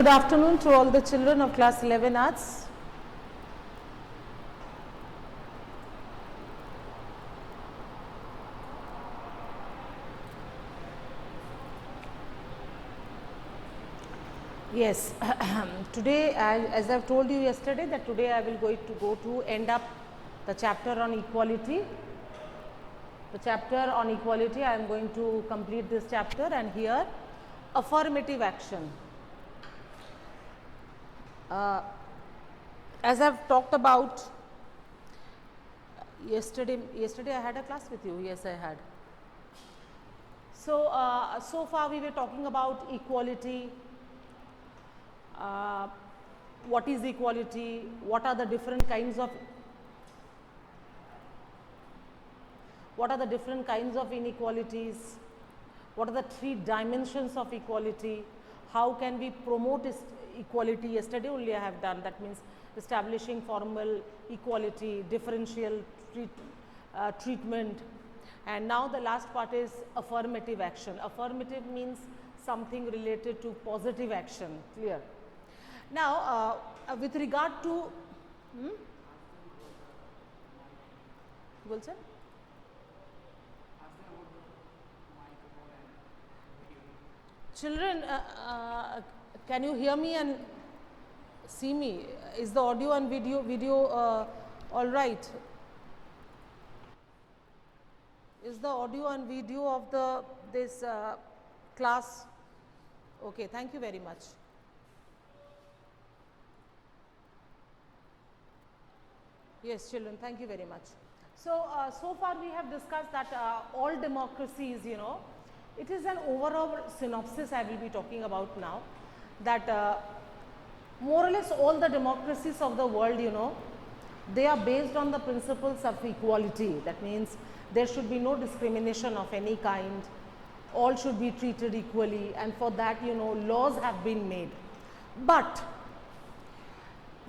Good afternoon to all the children of class 11 arts. Yes, today as I have told you yesterday that today I will go to end up the chapter on equality. The chapter on equality, I am going to complete this chapter, and here affirmative action. As I have talked about yesterday I had a class with you. Yes, I had. So far we were talking about equality. What is equality? What are the different kinds of inequalities? What are the three dimensions of equality? How can we promote equality? Yesterday only I have done. That means establishing formal equality, differential treatment, and now the last part is affirmative action. Affirmative means something related to positive action. Clear? Now, with regard to children, can you hear me and see me? Is the audio and video all right? Is the audio and video of this class okay? Thank you very much. Yes, children, thank you very much. So far we have discussed that all democracies, it is an overall synopsis I will be talking about now, that more or less all the democracies of the world, they are based on the principles of equality. That means there should be no discrimination of any kind, all should be treated equally, and for that, laws have been made. But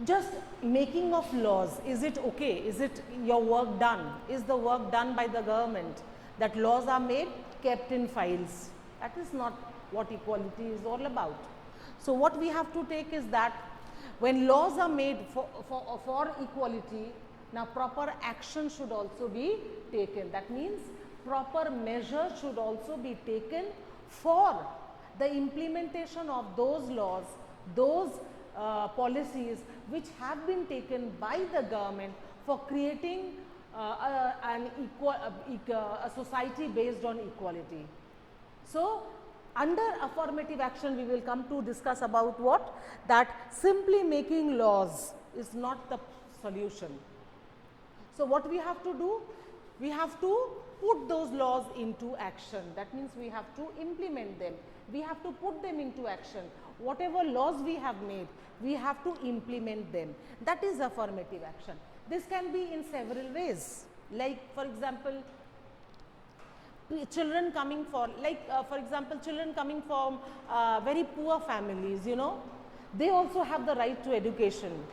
just making of laws, is it okay? Is it your work done? Is the work done by the government? That laws are made, kept in files. That is not what equality is all about. So what we have to take is that when laws are made for equality, now proper action should also be taken. That means proper measures should also be taken for the implementation of those laws, those policies which have been taken by the government for creating a society based on equality. So, under affirmative action we will come to discuss about what? That simply making laws is not the solution. So, what we have to do? We have to put those laws into action. That means we have to implement them. We have to put them into action. Whatever laws we have made, we have to implement them. That is affirmative action. This can be in several ways. Like, for example, children coming from very poor families, they also have the right to education,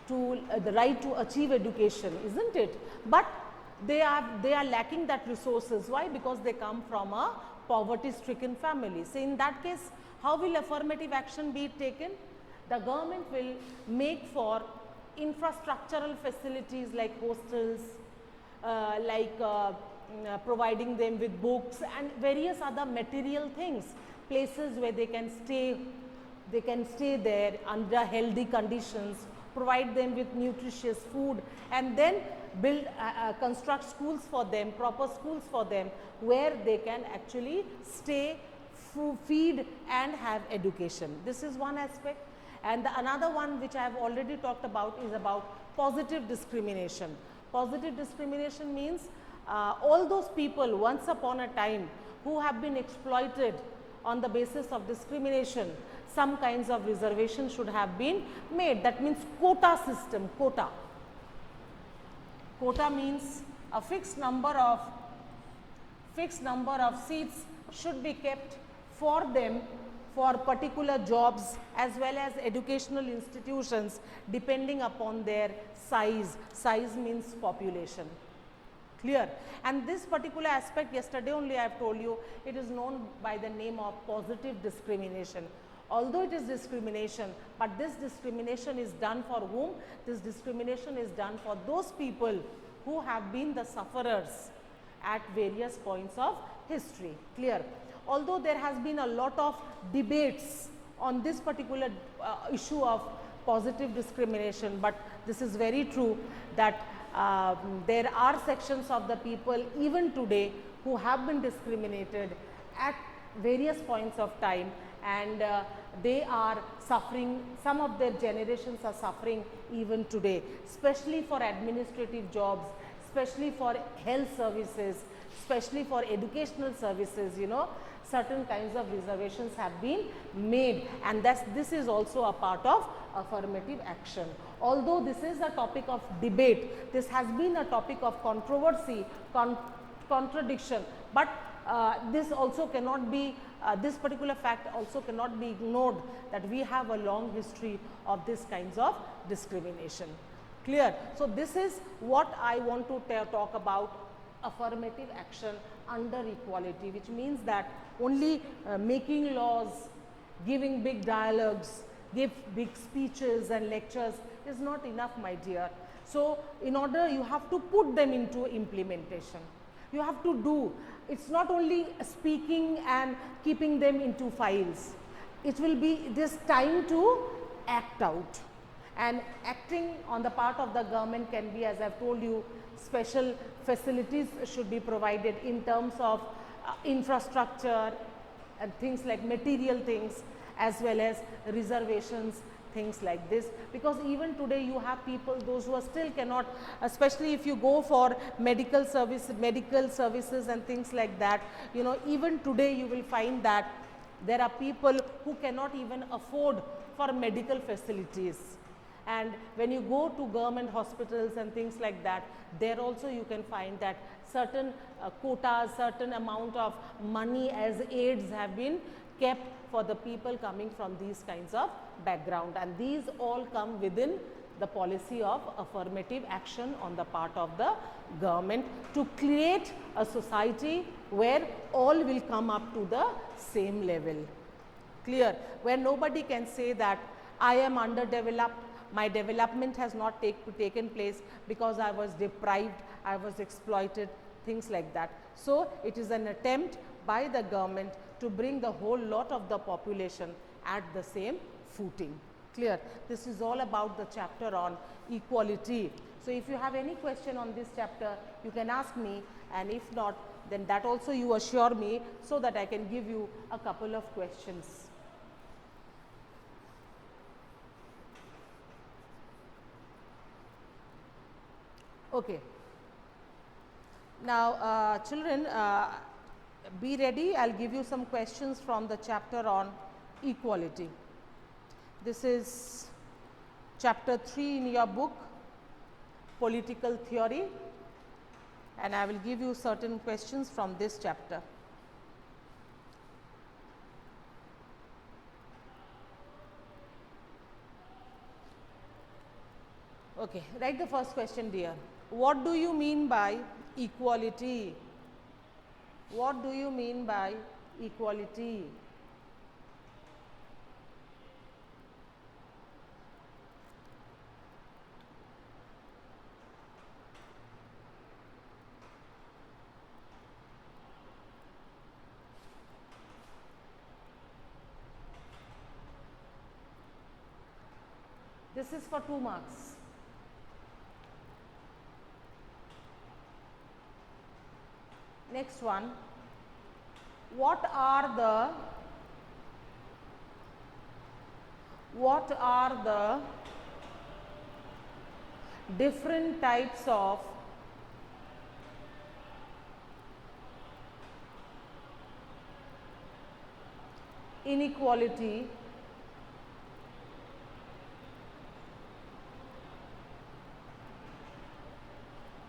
the right to achieve education, isn't it? But they are lacking that resources. Why? Because they come from a poverty stricken family. So in that case, how will affirmative action be taken? The government will make for infrastructural facilities like hostels, providing them with books and various other material things, places where they can stay there under healthy conditions, provide them with nutritious food, and then construct schools for them, proper schools for them, where they can actually stay, feed and have education. This is one aspect. And another one which I have already talked about is about positive discrimination. Positive discrimination means all those people once upon a time who have been exploited on the basis of discrimination, some kinds of reservation should have been made. That means quota system. Quota means a fixed number of seats should be kept for them for particular jobs as well as educational institutions depending upon their size. Size means population. Clear? And this particular aspect, yesterday only I have told you, it is known by the name of positive discrimination although it is discrimination, but this discrimination is done for whom? This discrimination is done for those people who have been the sufferers at various points of history. Clear? Although there has been a lot of debates on this particular issue of positive discrimination, but this is very true that there are sections of the people even today who have been discriminated at various points of time, and they are suffering, some of their generations are suffering even today, especially for administrative jobs, especially for health services, especially for educational services, you know, certain kinds of reservations have been made, and this is also a part of affirmative action. Although this is a topic of debate, this has been a topic of controversy, contradiction, but this also cannot be, this particular fact also cannot be ignored, that we have a long history of this kinds of discrimination. Clear? So, this is what I want to talk about affirmative action under equality, which means that only making laws, giving big dialogues, give big speeches and lectures is not enough, my dear. So, in order, you have to put them into implementation. You have to do. It's not only speaking and keeping them into files. It will be this time to act out. And acting on the part of the government can be, as I have told you, special facilities should be provided in terms of infrastructure and things like material things, as well as reservations, things like this, because even today you have people, those who are still cannot, especially if you go for medical services and things like that, you know, even today you will find that there are people who cannot even afford for medical facilities. And when you go to government hospitals and things like that, there also you can find that certain quotas, certain amount of money as aids have been kept for the people coming from these kinds of background, and these all come within the policy of affirmative action on the part of the government to create a society where all will come up to the same level. Clear? Where nobody can say that I am underdeveloped, my development has not taken place because I was deprived, I was exploited, things like that. So, it is an attempt by the government to bring the whole lot of the population at the same footing. Clear? This is all about the chapter on equality. So, if you have any question on this chapter, you can ask me, and if not, then that also you assure me, so that I can give you a couple of questions. Okay. Now, children, be ready. I will give you some questions from the chapter on equality. This is chapter 3 in your book, Political Theory, and I will give you certain questions from this chapter. Okay, write the first question, dear. What do you mean by equality? What do you mean by equality? This is for 2 marks. Next one, what are the different types of inequality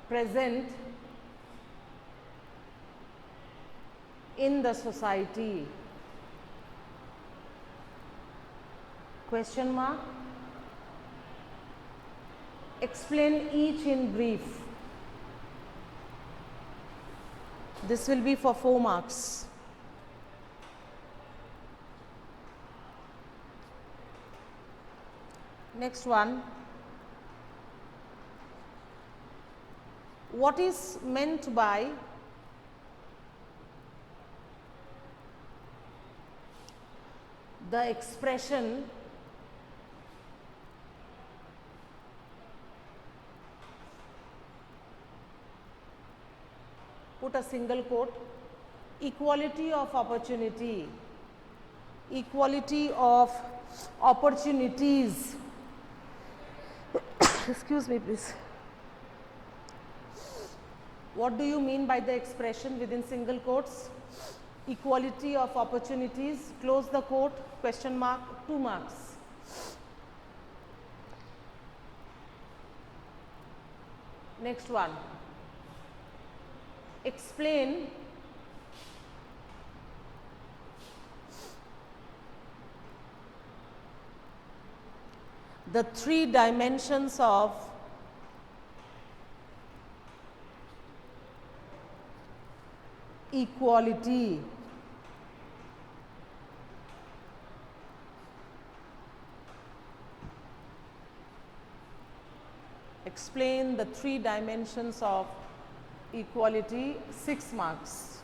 present in the society? Question mark. Explain each in brief. This will be for 4 marks. Next one, what is meant by the expression put a single quote, equality of opportunity, equality of opportunities. Excuse me please. What do you mean by the expression within single quotes? Equality of opportunities, close the quote, question mark, 2 marks. Next one, explain the 3 dimensions of equality. Explain the 3 dimensions of equality, 6 marks.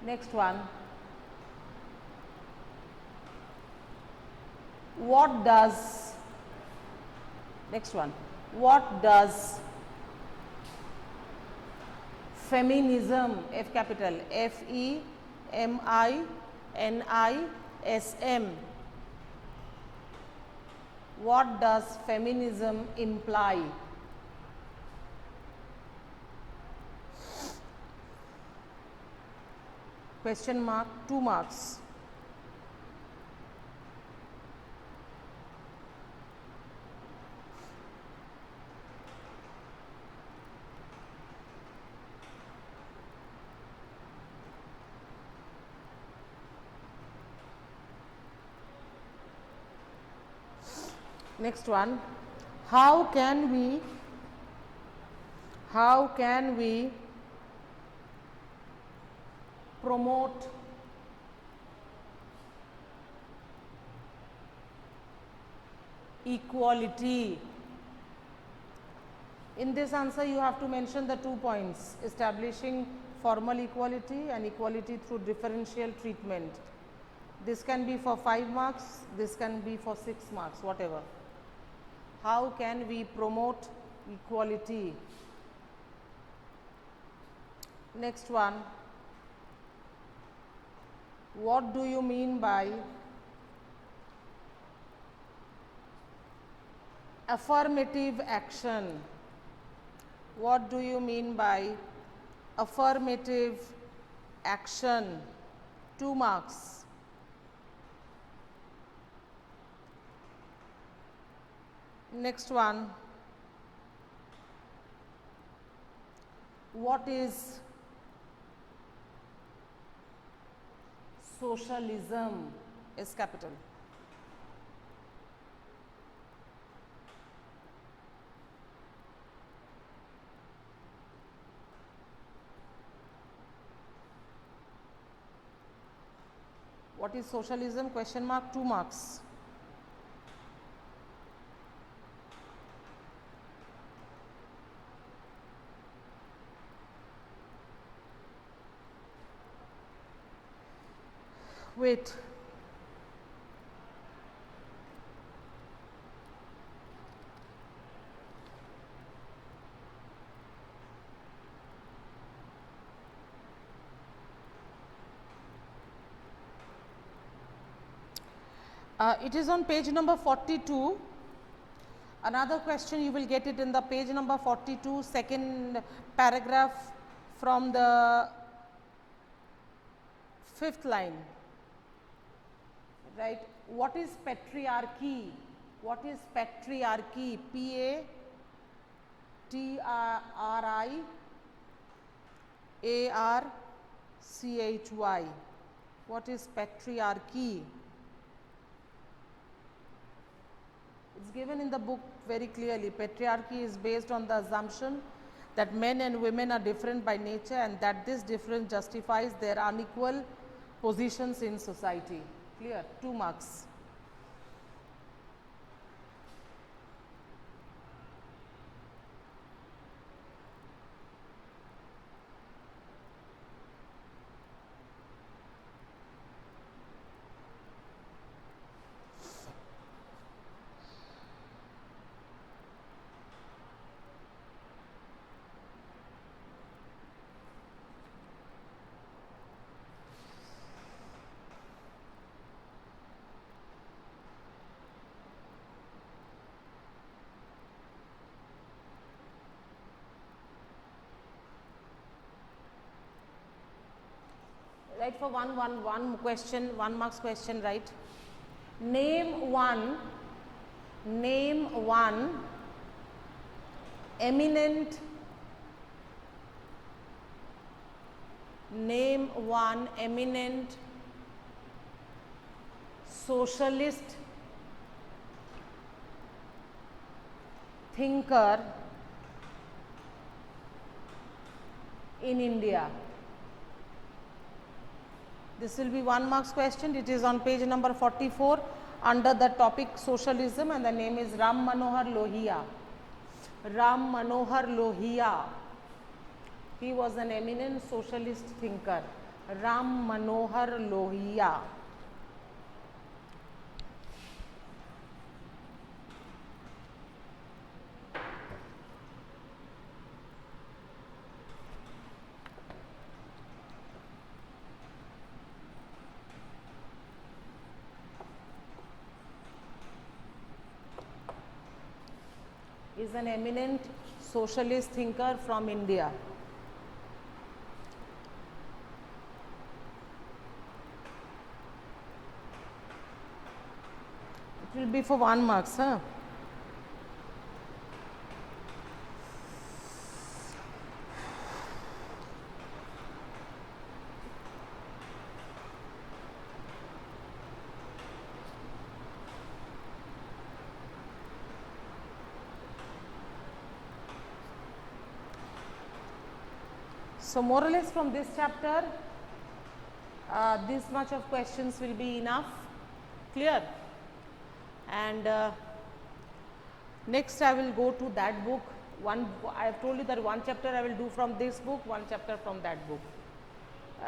Next one, what does, next one, what does feminism, F capital, F-E-M-I-N-I-S-M, what does feminism imply? Question mark, 2 marks. Next one, how can we promote equality? In this answer you have to mention the 2 points, establishing formal equality and equality through differential treatment. This can be for 5 marks, this can be for 6 marks, whatever. How can we promote equality? Next one, what do you mean by affirmative action? What do you mean by affirmative action? 2 marks. Next one, what is socialism, S capital? What is socialism? Question mark, 2 marks. Wait. It is on page number 42. Another question you will get it in the page number 42, second paragraph from the 5th line. Right? What is patriarchy? What is patriarchy? P-A-T-R-I-A-R-C-H-Y. What is patriarchy? It's given in the book very clearly. Patriarchy is based on the assumption that men and women are different by nature and that this difference justifies their unequal positions in society. Clear? 2 marks. Right, for one question, 1 marks question, right? Name one eminent socialist thinker in India. This will be 1 marks question. It is on page number 44 under the topic socialism, and the name is Ram Manohar Lohia. Ram Manohar Lohia. He was an eminent socialist thinker. Ram Manohar Lohia. Is an eminent socialist thinker from India. It will be for 1 marks, huh? So, more or less from this chapter, this much of questions will be enough, clear. And next I will go to that book. I have told you that 1 chapter I will do from this book, 1 chapter from that book.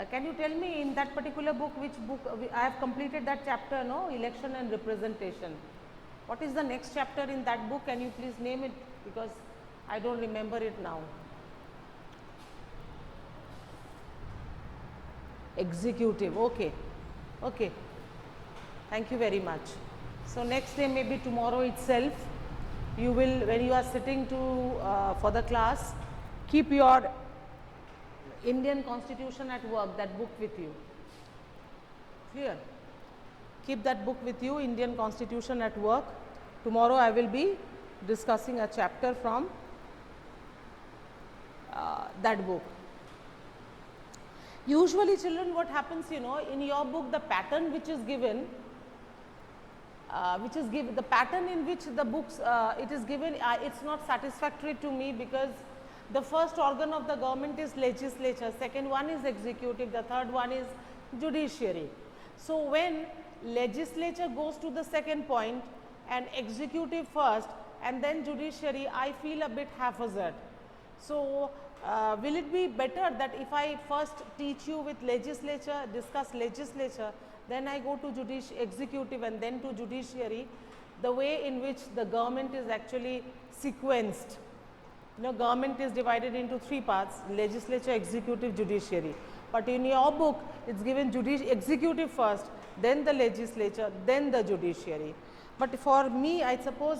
Can you tell me in that particular book, which book I have completed that chapter, no? Election and representation. What is the next chapter in that book? Can you please name it, because I don't remember it now. Executive, okay, okay, thank you very much. So, next day, maybe tomorrow itself, you will, when you are sitting to for the class, keep your Indian Constitution at work, that book with you, clear. Keep that book with you, Indian Constitution at work. Tomorrow I will be discussing a chapter from that book. Usually children, what happens, you know, in your book the pattern which is given, the pattern in which the books it is given, it's not satisfactory to me, because the first organ of the government is legislature, second one is executive, the third one is judiciary. So, when legislature goes to the second point and executive first and then judiciary, I feel a bit haphazard. So, will it be better that if I first teach you with legislature, discuss legislature, then I go to executive and then to judiciary, the way in which the government is actually sequenced? You know, government is divided into 3 parts: legislature, executive, judiciary. But in your book, it's given executive first, then the legislature, then the judiciary. But for me, I suppose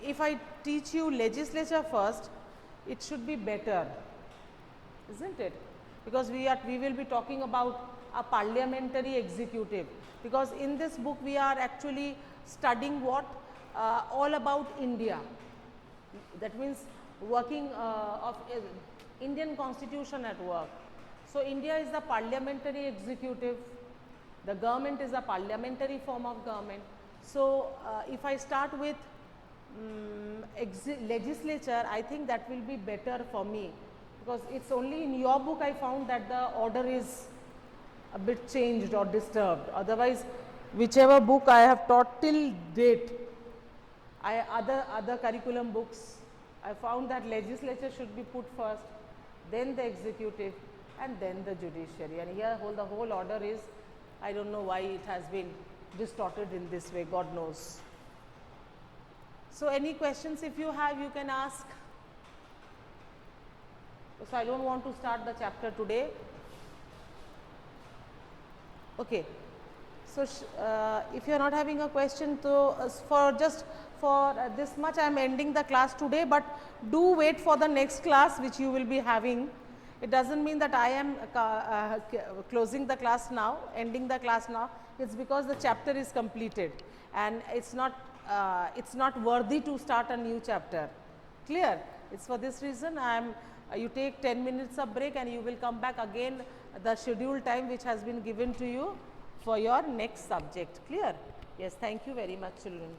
if I teach you legislature first, it should be better, isn't it? Because we will be talking about a parliamentary executive, because in this book we are actually studying what? All about India. That means working of Indian Constitution at work. So, India is a parliamentary executive, the government is a parliamentary form of government. So, if I start with legislature, I think that will be better for me, because it's only in your book I found that the order is a bit changed or disturbed. Otherwise, whichever book I have taught till date, other curriculum books, I found that legislature should be put first, then the executive, and then the judiciary. And here the whole order is, I don't know why it has been distorted in this way, God knows. So any questions if you have, you can ask. So I don't want to start the chapter today. Okay. So if you are not having a question, so for this much I am ending the class today, but do wait for the next class which you will be having. It does not mean that I am closing the class now, ending the class now. It is because the chapter is completed and it is not worthy to start a new chapter. Clear? It is for this reason I am. You take 10 minutes of break and you will come back again the scheduled time which has been given to you for your next subject. Clear? Yes, thank you very much, children.